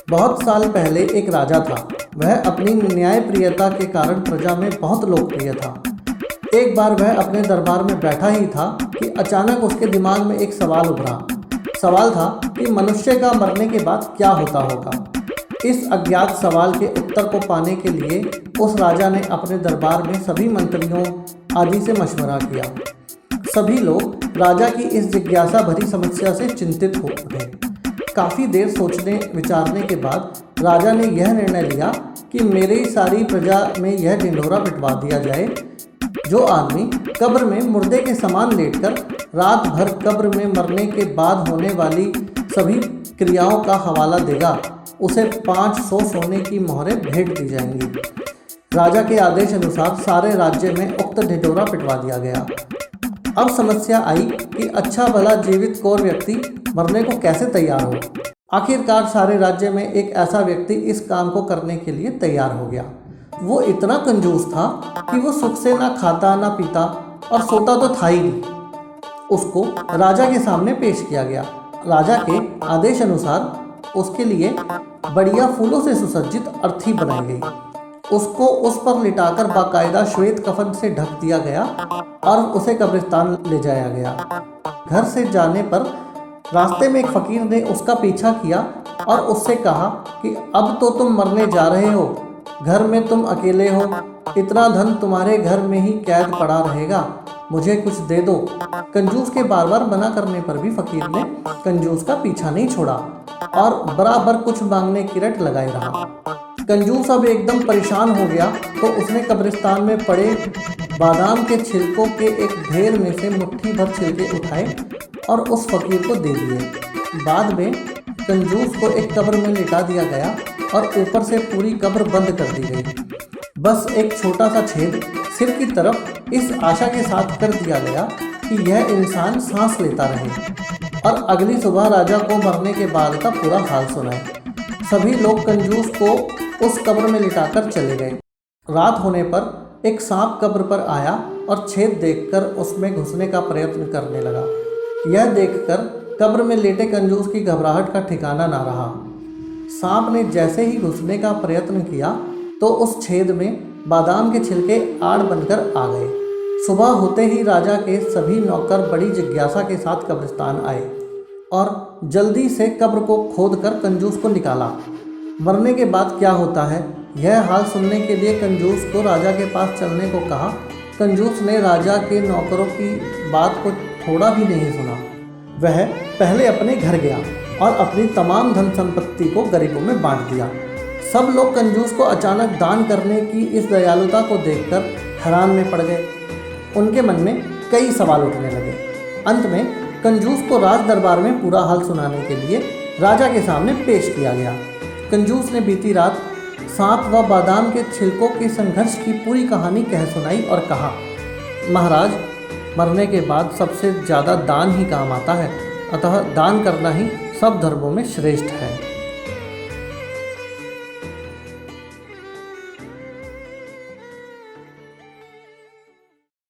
बहुत साल पहले एक राजा था। वह अपनी न्यायप्रियता के कारण प्रजा में बहुत लोकप्रिय था। एक बार वह अपने दरबार में बैठा ही था कि अचानक उसके दिमाग में एक सवाल उभरा। सवाल था कि मनुष्य का मरने के बाद क्या होता होगा। इस अज्ञात सवाल के उत्तर को पाने के लिए उस राजा ने अपने दरबार में सभी मंत्रियों आदि से मशवरा किया। सभी लोग राजा की इस जिज्ञासा भरी समस्या से चिंतित हो उठे। काफ़ी देर सोचने विचारने के बाद राजा ने यह निर्णय लिया कि मेरी सारी प्रजा में यह ढिंढोरा पिटवा दिया जाए। जो आदमी कब्र में मुर्दे के समान लेटकर रात भर कब्र में मरने के बाद होने वाली सभी क्रियाओं का हवाला देगा, उसे 500 सोने की मोहरें भेंट दी जाएंगी। राजा के आदेश अनुसार सारे राज्य में उक्त ढिंढोरा पिटवा दिया गया। अब समस्या आई कि अच्छा भला जीवित कोर व्यक्ति मरने को कैसे तैयार हो। आखिरकार सारे राज्य में एक ऐसा व्यक्ति इस काम को करने के लिए तैयार हो गया। वो इतना कंजूस था कि वो सुख से ना खाता ना पीता और सोता तो था ही नहीं। उसको राजा के सामने पेश किया गया। राजा के आदेश अनुसार उसके लिए बढ़िया फूलों से सुसज्जित अर्थी बनाई गई। उसको उस पर लिटाकर बाकायदा श्वेत कफन से ढक दिया गया और उसे कब्रिस्तान ले जाया गया। घर से जाने पर रास्ते में एक फकीर ने उसका पीछा किया और उससे कहा कि अब तो तुम मरने जा रहे हो, घर में तुम अकेले हो, इतना धन तुम्हारे घर में ही कैद पड़ा रहेगा, मुझे कुछ दे दो। कंजूस के बार बार मना करने पर भी फकीर ने कंजूस का पीछा नहीं छोड़ा और बराबर कुछ मांगने की रट लगाए रहा। कंजूस अब एकदम परेशान हो गया तो उसने कब्रिस्तान में पड़े बादाम के छिलकों के एक ढेर में से मुट्ठी भर छिलके उठाए और उस फकीर को दे दिए। बाद में कंजूस को एक कब्र में लिटा दिया गया और ऊपर से पूरी कब्र बंद कर दी गई। बस एक छोटा सा छेद सिर की तरफ इस आशा के साथ कर दिया गया कि यह इंसान सांस लेता रहे और अगली सुबह राजा को मरने के बाद का पूरा हाल सुनाए। सभी लोग कंजूस को उस कब्र में लिटाकर चले गए। रात होने पर एक सांप कब्र पर आया और छेद देखकर उसमें घुसने का प्रयत्न करने लगा। यह देखकर कब्र में लेटे कंजूस की घबराहट का ठिकाना ना रहा। सांप ने जैसे ही घुसने का प्रयत्न किया तो उस छेद में बादाम के छिलके आड़ बनकर आ गए। सुबह होते ही राजा के सभी नौकर बड़ी जिज्ञासा के साथ कब्रिस्तान आए और जल्दी से कब्र को खोदकर कंजूस को निकाला। मरने के बाद क्या होता है, यह हाल सुनने के लिए कंजूस को राजा के पास चलने को कहा। कंजूस ने राजा के नौकरों की बात को थोड़ा भी नहीं सुना। वह पहले अपने घर गया और अपनी तमाम धन संपत्ति को गरीबों में बांट दिया। सब लोग कंजूस को अचानक दान करने की इस दयालुता को देखकर हैरान में पड़ गए। उनके मन में कई सवाल उठने लगे। अंत में कंजूस को राज दरबार में पूरा हाल सुनाने के लिए राजा के सामने पेश किया गया। कंजूस ने बीती रात सांप व बादाम के छिलकों के संघर्ष की पूरी कहानी कह सुनाई और कहा, महाराज, मरने के बाद सबसे ज़्यादा दान ही काम आता है, अतः दान करना ही सब धर्मों में श्रेष्ठ है।